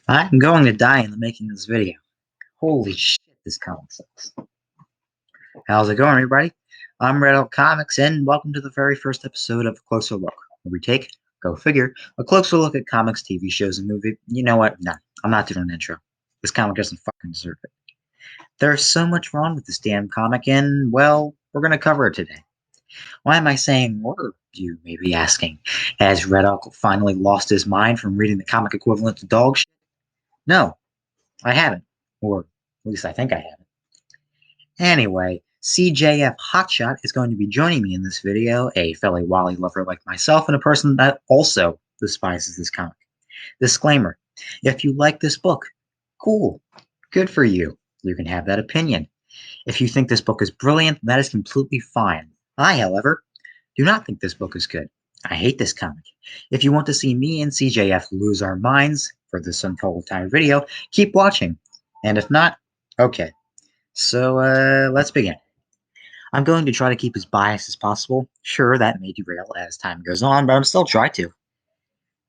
I'm going to die in the making of this video. Holy shit, this comic sucks. How's it going, everybody? I'm Red Elk Comics, and welcome to the very first episode of A Closer Look, where we take, go figure, a closer look at comics, TV shows, and movie. You know what? No, I'm not doing an intro. This comic doesn't fucking deserve it. There's so much wrong with this damn comic, and, well, we're going to cover it today. Why am I saying were, you may be asking? Has Red Elk finally lost his mind from reading the comic equivalent to dog shit? No, I haven't. Or at least I think I haven't. Anyway, CJF Hotshot is going to be joining me in this video, a fellow Wally lover like myself, and a person that also despises this comic. Disclaimer: if you like this book, cool, good for you. You can have that opinion. If you think this book is brilliant, that is completely fine. I, however, do not think this book is good. I hate this comic. If you want to see me and CJF lose our minds for this entire video, keep watching. And if not, okay. So let's begin. I'm going to try to keep as biased as possible. Sure, that may derail as time goes on, but I'm still trying to.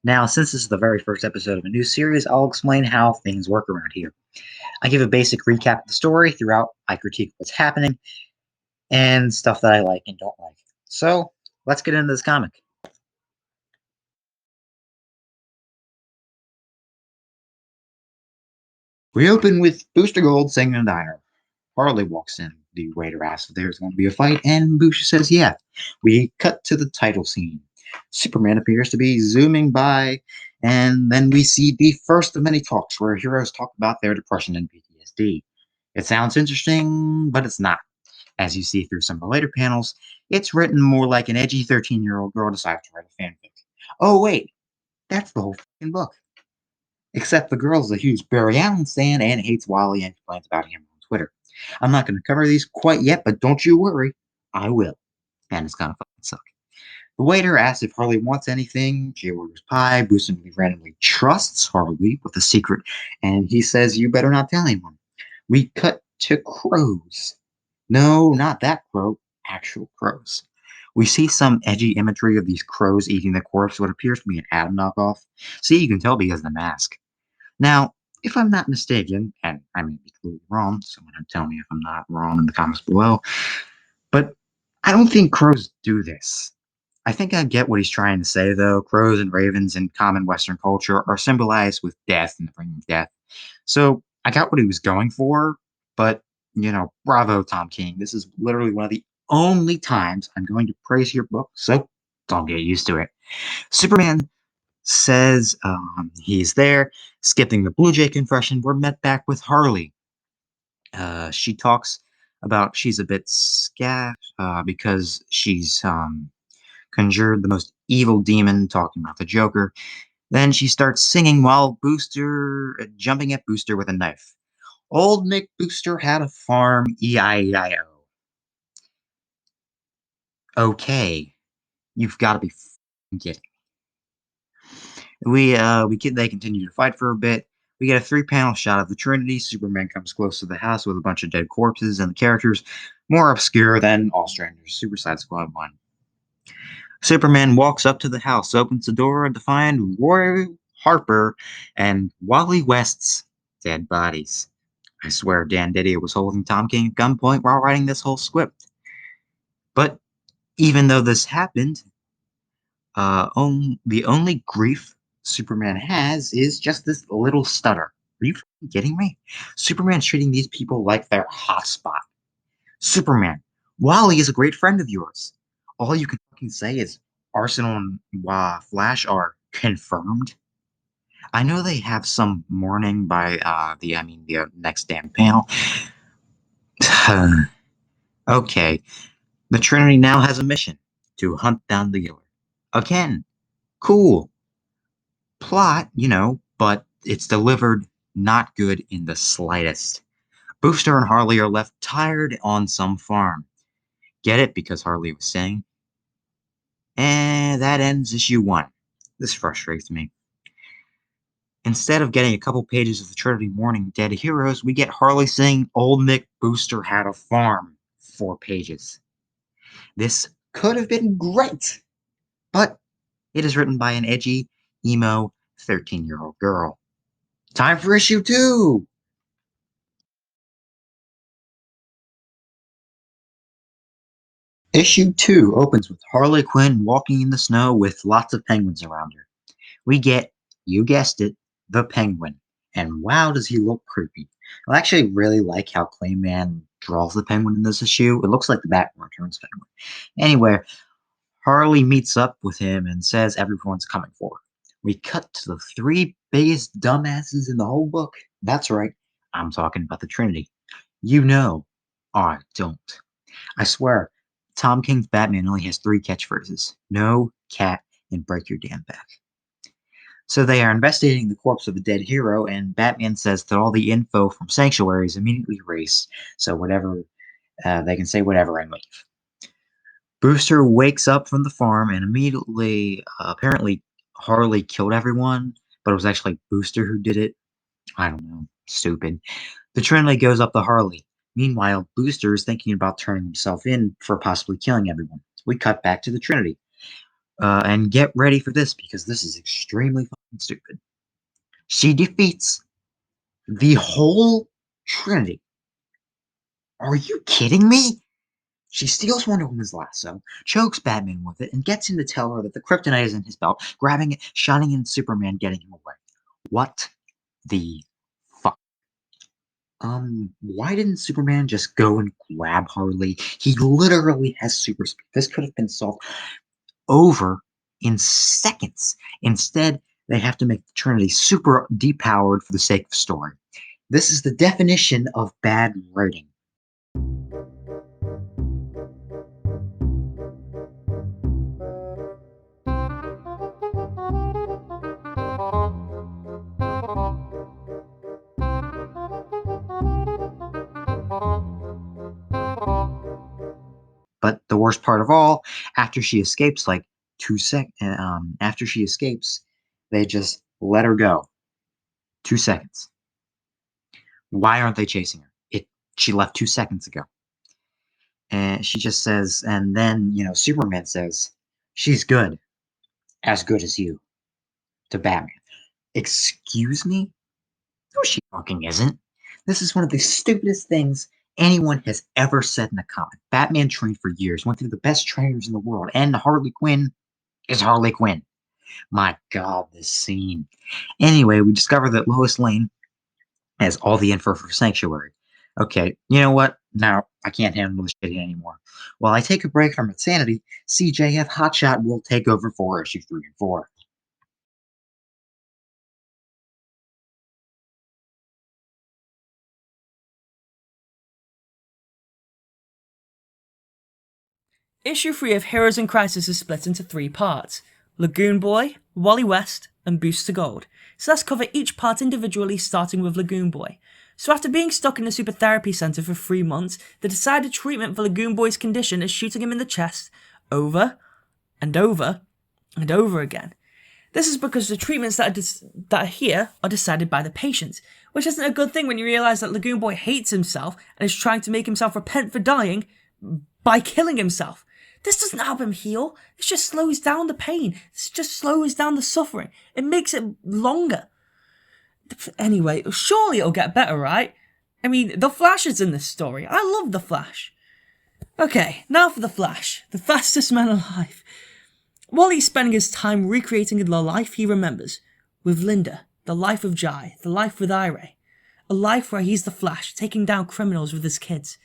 Now, since this is the very first episode of a new series, I'll explain how things work around here. I give a basic recap of the story throughout, I critique what's happening, and stuff that I like and don't like. So, let's get into this comic. We open with Booster Gold singing in a diner. Harley walks in. The waiter asks if there's going to be a fight, and Booster says yeah. We cut to the title scene. Superman appears to be zooming by, and then we see the first of many talks where heroes talk about their depression and PTSD. It sounds interesting, but it's not. As you see through some of the later panels, it's written more like an edgy 13-year-old girl decided to write a fanfic. Oh, wait, that's the whole fucking book. Except the girl's a huge Barry Allen stan and hates Wally and complains about him on Twitter. I'm not going to cover these quite yet, but don't you worry, I will. And it's gonna fucking suck. The waiter asks if Harley wants anything. She orders pie. Bruce randomly trusts Harley with a secret, and he says, "You better not tell anyone." We cut to crows. No, not that crow. Actual crows. We see some edgy imagery of these crows eating the corpse, what appears to be an Adam knockoff. See, you can tell because of the mask. Now, if I'm not mistaken, and I may be completely wrong, someone can tell me if I'm not wrong in the comments below, but I don't think crows do this. I think I get what he's trying to say, though. Crows and ravens in common Western culture are symbolized with death and the bringing of death. So I got what he was going for, but, bravo, Tom King. This is literally one of the only times I'm going to praise your book, so don't get used to it. Superman says he's there. Skipping the Blue Jay confession, we're met back with Harley. She talks about she's a bit scared because she's conjured the most evil demon, talking about the Joker. Then she starts singing while Booster jumping at Booster with a knife. Old Nick Booster had a farm, E-I-E-I-O. Okay, you've got to be kidding. They continue to fight for a bit. We get a 3-panel shot of the Trinity. Superman comes close to the house with a bunch of dead corpses and the characters more obscure than All Strangers, Suicide Squad 1. Superman walks up to the house, opens the door to find Roy Harper and Wally West's dead bodies. I swear Dan Didio was holding Tom King at gunpoint while writing this whole script. But even though this happened, the only grief Superman has is just this little stutter. Are you kidding me? Superman's treating these people like they're hotspot. Superman, Wally is a great friend of yours. All you can fucking say is Arsenal and Flash are confirmed. I know they have some mourning by the next damn panel. Okay, the Trinity now has a mission to hunt down the killer. Again, cool plot, but it's delivered not good in the slightest. Booster and Harley are left tired on some farm. Get it? Because Harley was saying. And that ends issue 1. This frustrates me. Instead of getting a couple pages of the Trinity mourning dead heroes, we get Harley saying Old Nick Booster had a farm. 4 pages. This could have been great, but it is written by an edgy, emo, 13-year-old girl. Time for issue 2! Issue 2 opens with Harley Quinn walking in the snow with lots of penguins around her. We get, you guessed it, the Penguin. And wow, does he look creepy. I actually really like how Clayman draws the Penguin in this issue. It looks like the Batman Returns Penguin. Anyway, Harley meets up with him and says everyone's coming for her. We cut to the three biggest dumbasses in the whole book. That's right, I'm talking about the Trinity. You know, I don't. I swear, Tom King's Batman only has three catchphrases: no, cat, and break your damn back. So they are investigating the corpse of a dead hero, and Batman says that all the info from Sanctuary is immediately erased, so whatever they can say whatever and leave. Brewster wakes up from the farm and immediately, apparently, Harley killed everyone, but it was actually Booster who did it. I don't know, stupid. The Trinity goes up to Harley. Meanwhile, Booster is thinking about turning himself in for possibly killing everyone. We cut back to the Trinity. And get ready for this because this is extremely fucking stupid. She defeats the whole Trinity. Are you kidding me? She steals Wonder Woman's lasso, chokes Batman with it, and gets him to tell her that the kryptonite is in his belt, grabbing it, shining in Superman, getting him away. What the fuck? Why didn't Superman just go and grab Harley? He literally has super speed. This could have been solved over in seconds. Instead, they have to make the Trinity super depowered for the sake of story. This is the definition of bad writing. But the worst part of all, after she escapes, like after she escapes, they just let her go. 2 seconds. Why aren't they chasing her? She left 2 seconds ago. And she just says, and then, Superman says, she's good. As good as you. To Batman. Excuse me? No, she fucking isn't. This is one of the stupidest things anyone has ever said in a comic. Batman trained for years, went through the best trainers in the world, and Harley Quinn is Harley Quinn. My god, this scene. Anyway, we discover that Lois Lane has all the info for Sanctuary. Okay, you know what? Now I can't handle this shit anymore. While I take a break from insanity, CJF Hotshot will take over for issue 3 and 4. Issue 3 of Heroes in Crisis is split into 3 parts: Lagoon Boy, Wally West, and Boost to Gold. So let's cover each part individually, starting with Lagoon Boy. So after being stuck in the super therapy center for 3 months, the decided treatment for Lagoon Boy's condition is shooting him in the chest over and over and over again. This is because the treatments that are here are decided by the patient, which isn't a good thing when you realize that Lagoon Boy hates himself and is trying to make himself repent for dying by killing himself. This doesn't help him heal. This just slows down the pain. This just slows down the suffering. It makes it longer. Anyway, surely it'll get better, right? I mean, The Flash is in this story. I love The Flash. Okay, now for The Flash, the fastest man alive. Wally's spending his time recreating the life he remembers, with Linda, the life of Jai, the life with Ira. A life where he's the Flash, taking down criminals with his kids.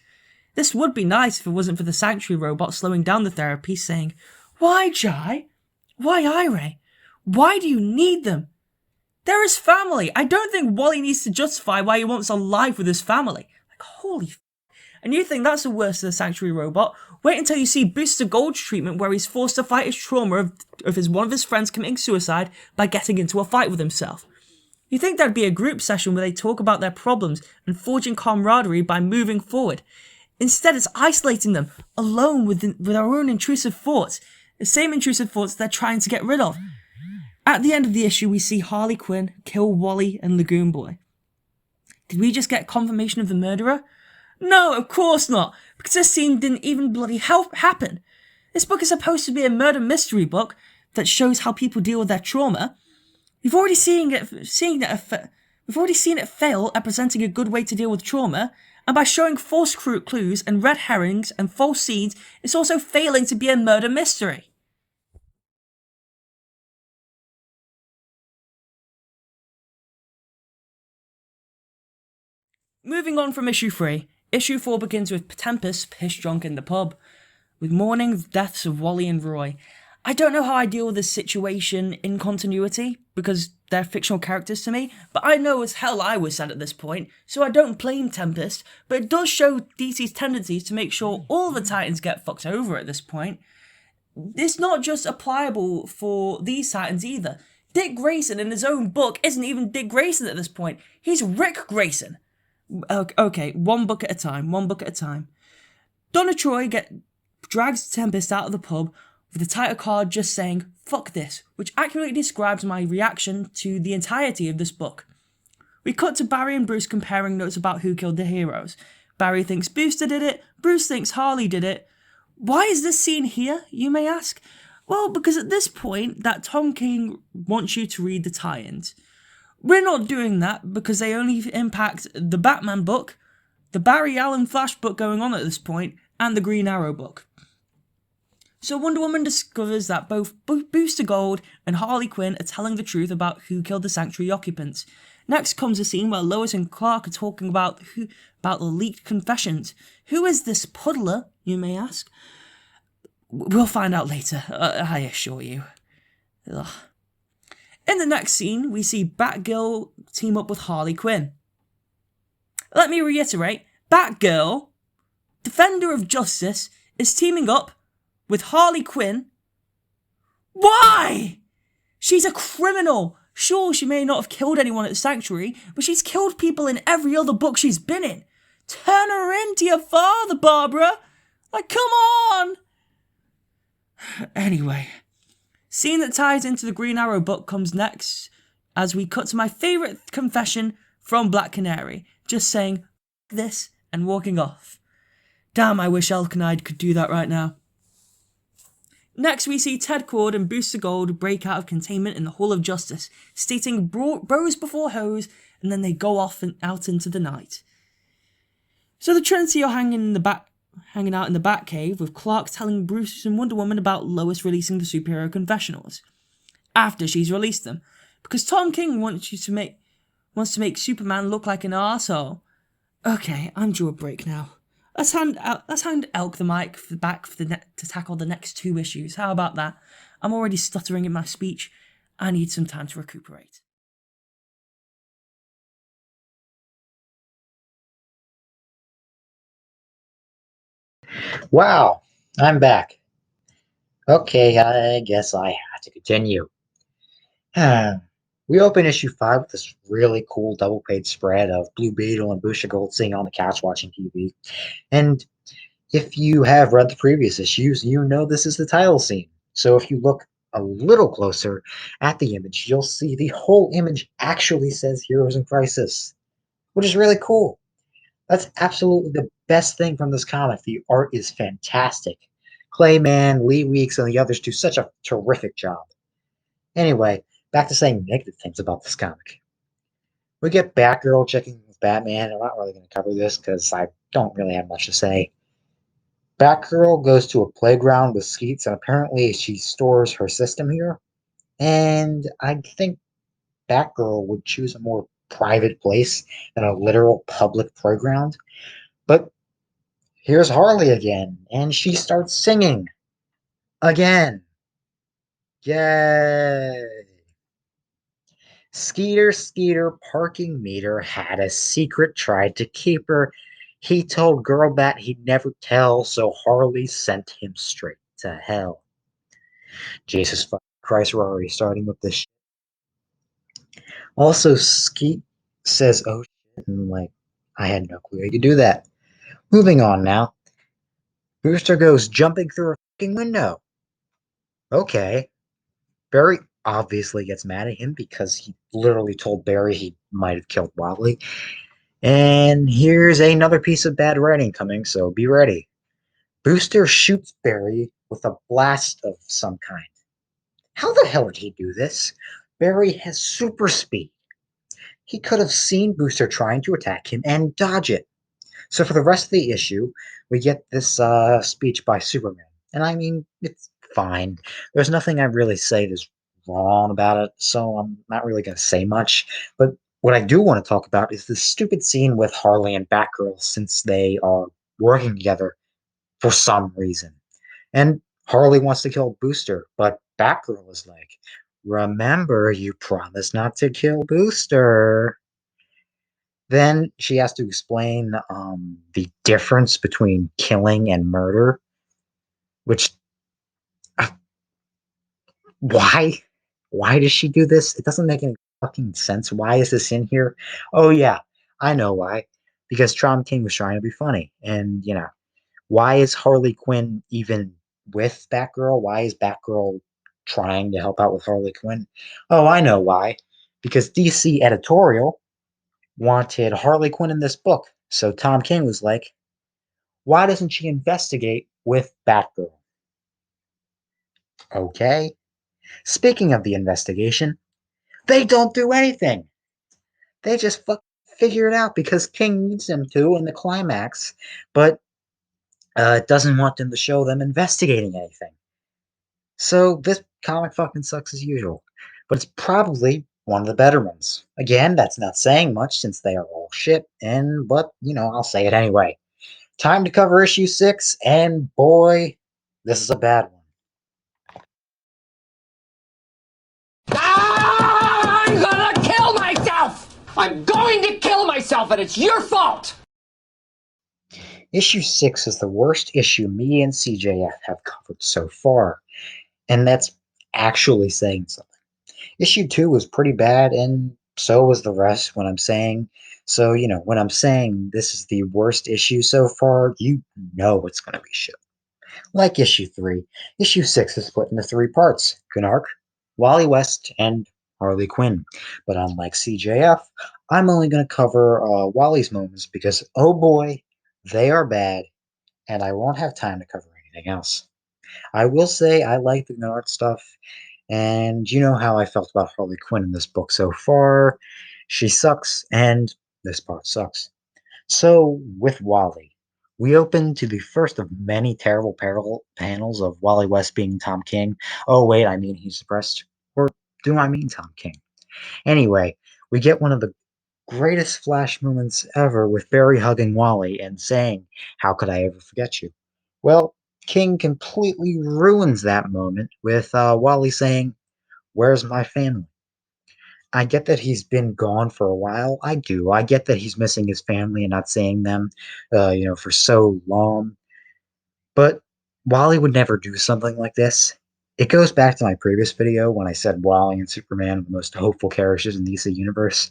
This would be nice if it wasn't for the Sanctuary robot slowing down the therapy, saying, "Why, Jai? Why, Ira? Why do you need them? They're his family. I don't think Wally needs to justify why he wants a life with his family." Like, holy f***. And you think that's the worst of the Sanctuary robot? Wait until you see Booster Gold's treatment, where he's forced to fight his trauma of one of his friends committing suicide by getting into a fight with himself. You think there'd be a group session where they talk about their problems and forging camaraderie by moving forward. Instead, it's isolating them, alone with our own intrusive thoughts, the same intrusive thoughts they're trying to get rid of. At the end of the issue, we see Harley Quinn kill Wally and Lagoon Boy. Did we just get confirmation of the murderer? No, of course not, because this scene didn't even bloody happen. This book is supposed to be a murder mystery book that shows how people deal with their trauma. We've already seen it We've already seen it fail at presenting a good way to deal with trauma, and by showing false clues and red herrings and false seeds, it's also failing to be a murder mystery. Moving on from issue 3, issue 4 begins with Tempest piss drunk in the pub, with mourning the deaths of Wally and Roy. I don't know how I deal with this situation in continuity, because they're fictional characters to me, but I know as hell I was sad at this point, so I don't blame Tempest, but it does show DC's tendencies to make sure all the Titans get fucked over at this point. It's not just applicable for these Titans either. Dick Grayson in his own book isn't even Dick Grayson at this point, he's Rick Grayson. Okay, one book at a time. Donna Troy drags Tempest out of the pub with a title card just saying, "Fuck this," which accurately describes my reaction to the entirety of this book. We cut to Barry and Bruce comparing notes about who killed the heroes. Barry thinks Booster did it, Bruce thinks Harley did it. Why is this scene here, you may ask? Well, because at this point, that Tom King wants you to read the tie-ins. We're not doing that because they only impact the Batman book, the Barry Allen Flash book going on at this point, and the Green Arrow book. So Wonder Woman discovers that both Booster Gold and Harley Quinn are telling the truth about who killed the Sanctuary occupants. Next comes a scene where Lois and Clark are talking about the leaked confessions. Who is this puddler, you may ask? We'll find out later, I assure you. Ugh. In the next scene, we see Batgirl team up with Harley Quinn. Let me reiterate, Batgirl, Defender of Justice, is teaming up with Harley Quinn. Why? She's a criminal. Sure, she may not have killed anyone at the Sanctuary, but she's killed people in every other book she's been in. Turn her in to your father, Barbara. Like, come on. Anyway, scene that ties into the Green Arrow book comes next, as we cut to my favourite confession from Black Canary, just saying this and walking off. Damn, I wish Elkanide could do that right now. Next, we see Ted Kord and Booster Gold break out of containment in the Hall of Justice, stating bros before hoes, and then they go off and out into the night. So the Trinity are hanging out in the Batcave, with Clark telling Bruce and Wonder Woman about Lois releasing the superhero confessionals after she's released them, because Tom King wants to make Superman look like an arsehole. Okay, I'm due a break now. Let's hand Elk the mic to tackle the next 2 issues. How about that? I'm already stuttering in my speech. I need some time to recuperate. Wow, I'm back. Okay, I guess I have to continue. We open issue 5 with this really cool double page spread of Blue Beetle and Booster Gold sitting on the couch watching TV. And if you have read the previous issues, you know this is the title scene. So if you look a little closer at the image, you'll see the whole image actually says Heroes in Crisis, which is really cool. That's absolutely the best thing from this comic. The art is fantastic. Clayman, Lee Weeks, and the others do such a terrific job. Anyway, back to saying negative things about this comic. We get Batgirl checking with Batman. I'm not really going to cover this because I don't really have much to say. Batgirl goes to a playground with Skeets, and apparently she stores her system here. And I think Batgirl would choose a more private place than a literal public playground. But here's Harley again, and she starts singing. Again. Yay! Skeeter, Skeeter, parking meter had a secret, tried to keep her. He told Girl Bat he'd never tell, so Harley sent him straight to hell. Jesus fucking Christ, Rory, starting with this. Also, Skeet says, oh shit, and I'm like, I had no clue you could do that. Moving on now. Booster goes jumping through a fucking window. Okay. Barry obviously gets mad at him because he literally told Barry he might have killed Wally. And here's another piece of bad writing coming, so be ready. Booster shoots Barry with a blast of some kind. How the hell did he do this? Barry has super speed. He could have seen Booster trying to attack him and dodge it. So for the rest of the issue, we get this speech by Superman. And I mean, it's fine. There's nothing I really say that's wrong about it, so I'm not really going to say much. But what I do want to talk about is this stupid scene with Harley and Batgirl since they are working together for some reason. And Harley wants to kill Booster, but Batgirl is like, remember, you promised not to kill Booster. Then she has to explain the difference between killing and murder, which uh, why? Why does she do this? It doesn't make any fucking sense. Why is this in here? Oh yeah, I know why. Because Tom King was trying to be funny, and why is Harley Quinn even with Batgirl? Why is Batgirl trying to help out with Harley Quinn? Oh, I know why. Because DC editorial wanted Harley Quinn in this book. So Tom King was like, why doesn't she investigate with Batgirl? Okay. Speaking of the investigation, they don't do anything. They just figure it out because King needs them to in the climax, but it doesn't want them to show them investigating anything. So this comic fucking sucks as usual, but it's probably one of the better ones. Again, that's not saying much since they are all shit, but I'll say it anyway. Time to cover issue 6, and boy, this is a bad one. I'm gonna kill myself! I'm going to kill myself, and it's your fault! Issue 6 is the worst issue me and CJF have covered so far, and that's actually saying something. Issue 2 was pretty bad, and so was the rest when I'm saying. So, when I'm saying this is the worst issue so far, you know it's going to be shit. Like issue 3, issue 6 is split into 3 parts: Gunark, Wally West, and Harley Quinn. But unlike CJF, I'm only going to cover Wally's moments because, oh boy, they are bad, and I won't have time to cover anything else. I will say I like the Gunark stuff, and you know how I felt about Harley Quinn in this book so far. She sucks, and this part sucks. So, with Wally, we open to the first of many terrible panels of Wally West being Tom King. Oh, wait, I mean he's depressed. Or do I mean Tom King? Anyway, we get one of the greatest Flash moments ever with Barry hugging Wally and saying, "How could I ever forget you?" Well, King completely ruins that moment with Wally saying, "Where's my family?" I get that he's been gone for a while. I do. I get that he's missing his family and not seeing them, for so long. But Wally would never do something like this. It goes back to my previous video when I said Wally and Superman are the most hopeful characters in the DC universe.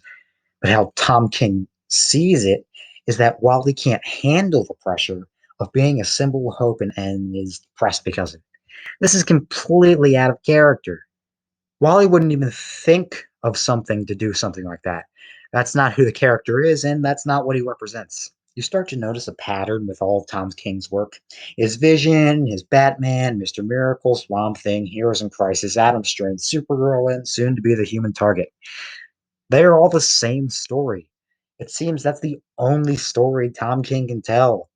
But how Tom King sees it is that Wally can't handle the pressure of being a symbol of hope and is depressed because of it. This is completely out of character. Wally wouldn't even think of something to do something like that. That's not who the character is, and that's not what he represents. You start to notice a pattern with all of Tom King's work. His Vision, his Batman, Mr. Miracle, Swamp Thing, Heroes in Crisis, Adam Strange, Supergirl, and soon to be the Human Target. They are all the same story. It seems that's the only story Tom King can tell,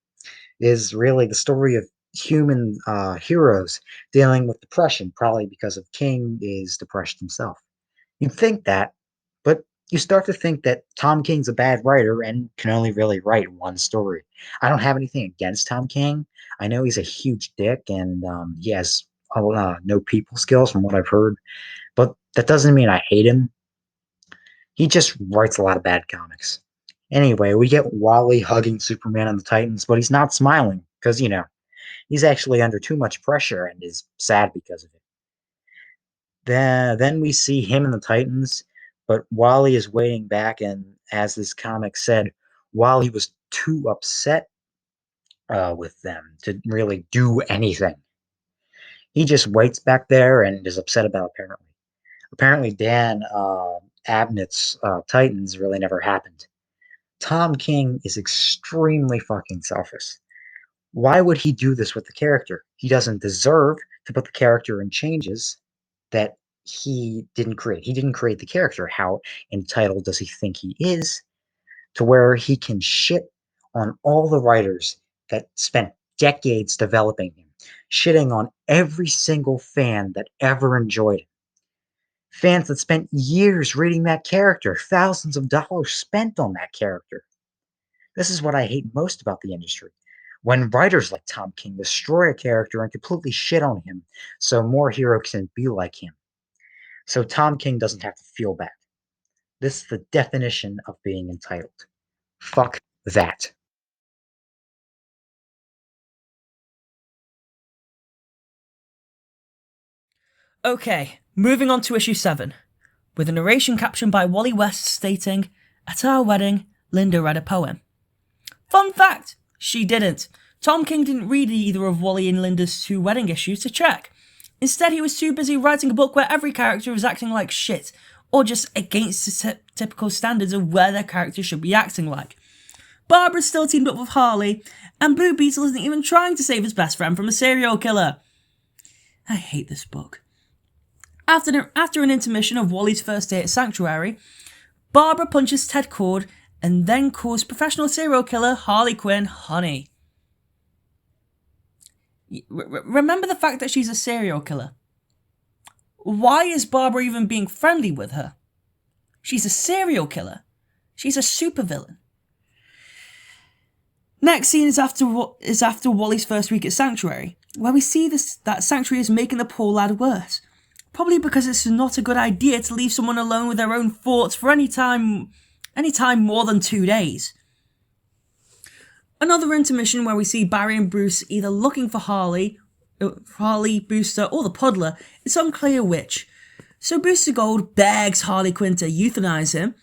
is really the story of human heroes dealing with depression, probably because of King is depressed himself. You'd think that, but you start to think that Tom King's a bad writer and can only really write one story. I don't have anything against Tom King. I know he's a huge dick and he has no people skills from what I've heard, but that doesn't mean I hate him. He just writes a lot of bad comics. Anyway, we get Wally hugging Superman and the Titans, but he's not smiling because, he's actually under too much pressure and is sad because of it. Then we see him and the Titans, but Wally is waiting back, and as this comic said, Wally was too upset with them to really do anything. He just waits back there and is upset about apparently. Apparently, Dan Abnett's Titans really never happened. Tom King is extremely fucking selfish. Why would he do this with the character? He doesn't deserve to put the character in changes that he didn't create. He didn't create the character. How entitled does he think he is to where he can shit on all the writers that spent decades developing him, shitting on every single fan that ever enjoyed it. Fans that spent years reading that character, thousands of dollars spent on that character. This is what I hate most about the industry. When writers like Tom King destroy a character and completely shit on him so more heroes can be like him. So Tom King doesn't have to feel bad. This is the definition of being entitled. Fuck that. Okay, moving on to issue 7, with a narration caption by Wally West stating, "At our wedding, Linda read a poem." Fun fact, she didn't. Tom King didn't read either of Wally and Linda's 2 wedding issues to check. Instead, he was too busy writing a book where every character was acting like shit, or just against the typical standards of where their character should be acting like. Barbara's still teamed up with Harley, and Blue Beetle isn't even trying to save his best friend from a serial killer. I hate this book. After an intermission of Wally's first day at Sanctuary, Barbara punches Ted Cord and then calls professional serial killer Harley Quinn honey. Remember the fact that she's a serial killer. Why is Barbara even being friendly with her? She's a serial killer. She's a supervillain. Next scene is after Wally's first week at Sanctuary, where we see that Sanctuary is making the poor lad worse. Probably because it's not a good idea to leave someone alone with their own thoughts for any time more than 2 days. Another intermission where we see Barry and Bruce either looking for Harley, Booster, or the Puddler. It's unclear which. So Booster Gold begs Harley Quinn to euthanize him.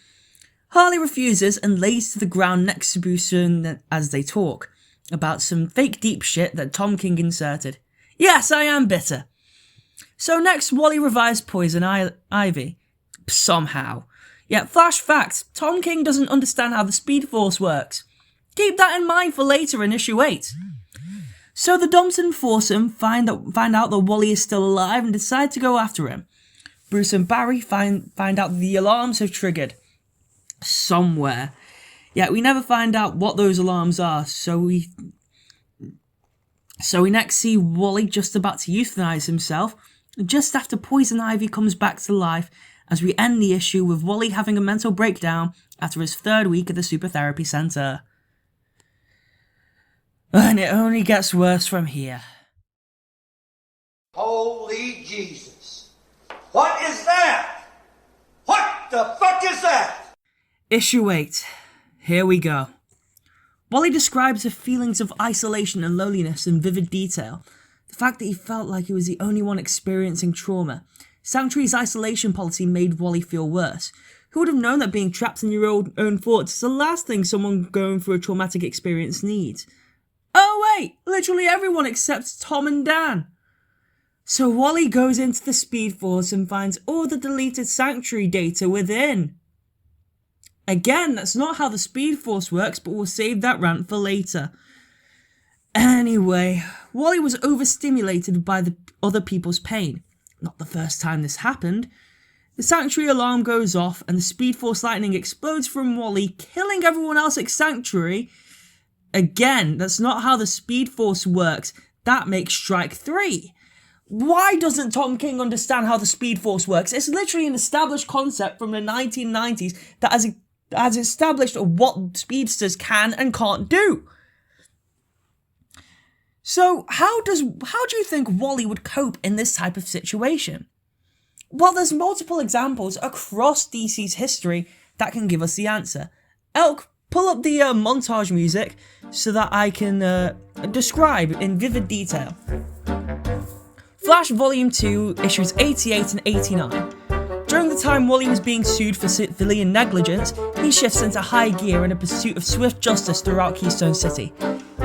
Harley refuses and lays to the ground next to Booster as they talk about some fake deep shit that Tom King inserted. Yes, I am bitter. So next, Wally revives Poison Ivy. Somehow. Yet, flash fact, Tom King doesn't understand how the Speed Force works. Keep that in mind for later in issue 8. So the Dumps and Foursome find out that Wally is still alive and decide to go after him. Bruce and Barry find out the alarms have triggered. Somewhere. Yet we never find out what those alarms are, so we next see Wally just about to euthanize himself, just after Poison Ivy comes back to life, as we end the issue with Wally having a mental breakdown after his 3rd week at the Super Therapy Center. And it only gets worse from here. Holy Jesus. What is that? What the fuck is that? Issue 8. Here we go. Wally describes the feelings of isolation and loneliness in vivid detail. The fact that he felt like he was the only one experiencing trauma. Sanctuary's isolation policy made Wally feel worse. Who would have known that being trapped in your own thoughts is the last thing someone going through a traumatic experience needs? Oh wait, literally everyone except Tom and Dan. So Wally goes into the Speed Force and finds all the deleted Sanctuary data within. Again, that's not how the Speed Force works, but we'll save that rant for later. Anyway, Wally was overstimulated by the other people's pain. Not the first time this happened. The Sanctuary alarm goes off and the Speed Force lightning explodes from Wally, killing everyone else at Sanctuary. Again, that's not how the Speed Force works. That makes strike 3. Why doesn't Tom King understand how the Speed Force works? It's literally an established concept from the 1990s that has established what speedsters can and can't do. So how do you think Wally would cope in this type of situation? Well, there's multiple examples across DC's history that can give us the answer. Elk, pull up the montage music so that I can describe in vivid detail. Flash Volume 2, issues 88 and 89. During the time Wally was being sued for civilian negligence, he shifts into high gear in a pursuit of swift justice throughout Keystone City.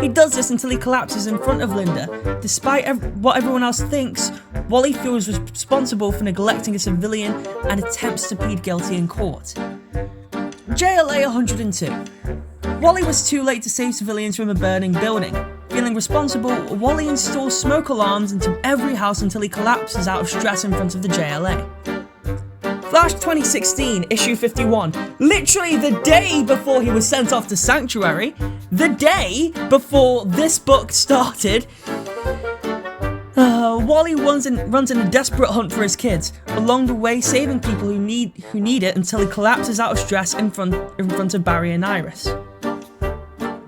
He does this until he collapses in front of Linda. Despite what everyone else thinks, Wally feels responsible for neglecting a civilian and attempts to plead guilty in court. JLA 102. Wally was too late to save civilians from a burning building. Feeling responsible, Wally installs smoke alarms into every house until he collapses out of stress in front of the JLA. Flash 2016, issue 51. Literally the day before he was sent off to Sanctuary, the day before this book started, Wally runs in a desperate hunt for his kids, along the way saving people who need it until he collapses out of stress in front of Barry and Iris.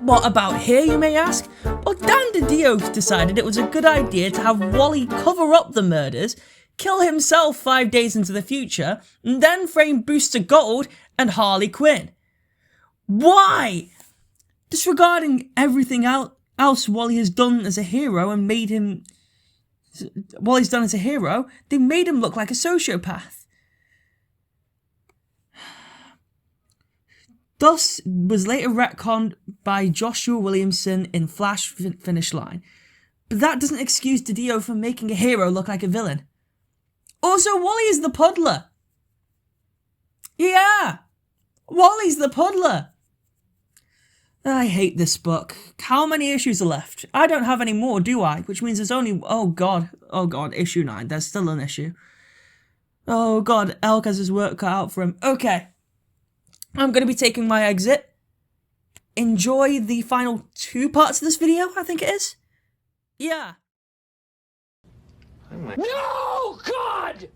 What about here, you may ask? Well, Dan DiDio decided it was a good idea to have Wally cover up the murders, kill himself 5 days into the future, and then frame Booster Gold and Harley Quinn. Why? Disregarding everything else Wally has done as a hero and made him... Wally's done as a hero, they made him look like a sociopath. Thus was later retconned by Joshua Williamson in Flash Finish Line. But that doesn't excuse DiDio from making a hero look like a villain. Also, Wally is the Puddler. Yeah, Wally's the Puddler. I hate this book. How many issues are left? I don't have any more, do I? Which means there's only... Oh god, issue 9. There's still an issue. Oh god, Elk has his work cut out for him. Okay. I'm going to be taking my exit. Enjoy the final 2 parts of this video, I think it is. Yeah. No, God!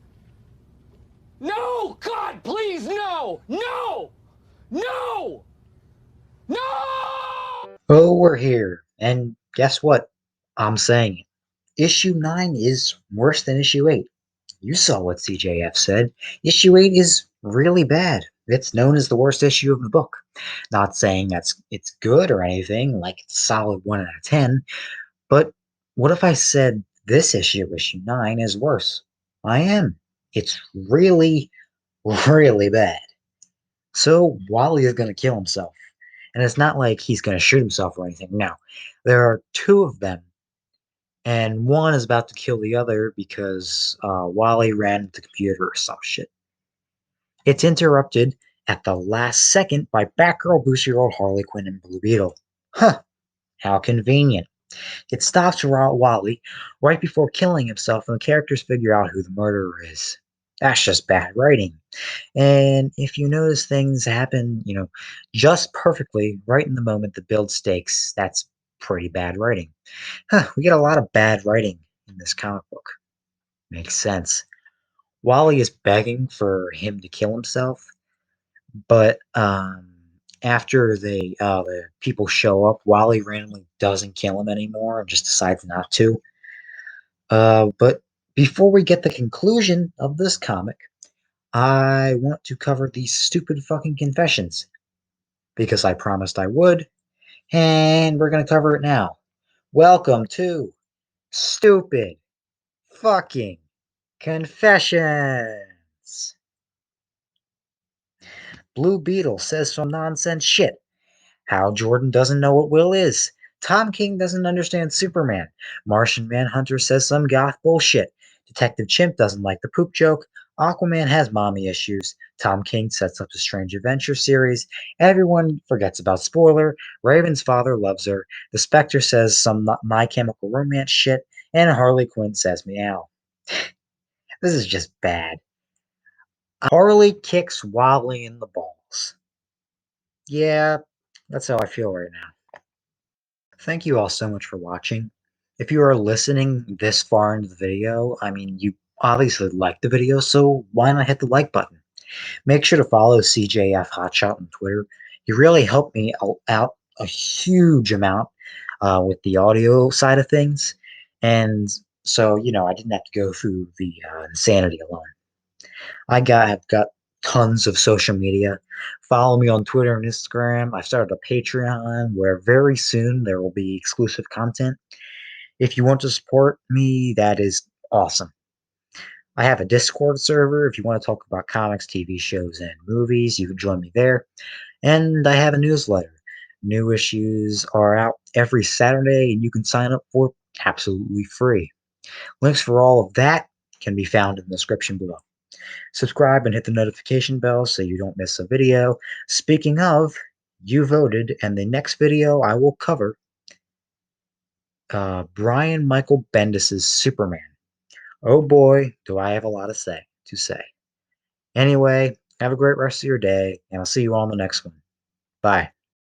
No, God, please, no! No! No! No! Oh, we're here. And guess what? I'm saying it. Issue 9 is worse than issue 8. You saw what CJF said. Issue 8 is really bad. It's known as the worst issue of the book. Not saying it's good or anything, like it's a solid 1 out of 10, but what if I said this issue 9, is worse? I am. It's really, really bad. So Wally is going to kill himself. And it's not like he's going to shoot himself or anything. No. There are 2 of them. And one is about to kill the other because Wally ran into the computer or some shit. It's interrupted at the last second by Batgirl, Booster Gold, Harley Quinn, and Blue Beetle. Huh. How convenient. It stops Wally right before killing himself, and the characters figure out who the murderer is. That's just bad writing. And if you notice things happen, just perfectly right in the moment to build stakes, that's pretty bad writing. We get a lot of bad writing in this comic book. Makes sense. Wally is begging for him to kill himself, but after the people show up, Wally randomly doesn't kill him anymore and just decides not to. But before we get the conclusion of this comic, I want to cover these stupid fucking confessions because I promised I would, and we're going to cover it now. Welcome to Stupid Fucking Confessions. Blue Beetle says some nonsense shit. Hal Jordan doesn't know what Will is. Tom King doesn't understand Superman. Martian Manhunter says some goth bullshit. Detective Chimp doesn't like the poop joke. Aquaman has mommy issues. Tom King sets up the Strange Adventure series. Everyone forgets about Spoiler. Raven's father loves her. The Spectre says some My Chemical Romance shit. And Harley Quinn says meow. This is just bad. Harley kicks Wally in the balls. Yeah, that's how I feel right now. Thank you all so much for watching. If you are listening this far into the video, you obviously like the video, so why not hit the like button? Make sure to follow CJF Hotshot on Twitter. He really helped me out a huge amount with the audio side of things, and so I didn't have to go through the insanity alone. I've got tons of social media. Follow me on Twitter and Instagram. I've started a Patreon where very soon there will be exclusive content. If you want to support me, that is awesome. I have a Discord server. If you want to talk about comics, TV shows, and movies, you can join me there. And I have a newsletter. New issues are out every Saturday, and you can sign up for absolutely free. Links for all of that can be found in the description below. Subscribe and hit the notification bell so you don't miss a video. Speaking of, you voted, and the next video I will cover Brian Michael Bendis' Superman. Oh boy, do I have a lot to say. Anyway, have a great rest of your day, and I'll see you on the next one. Bye.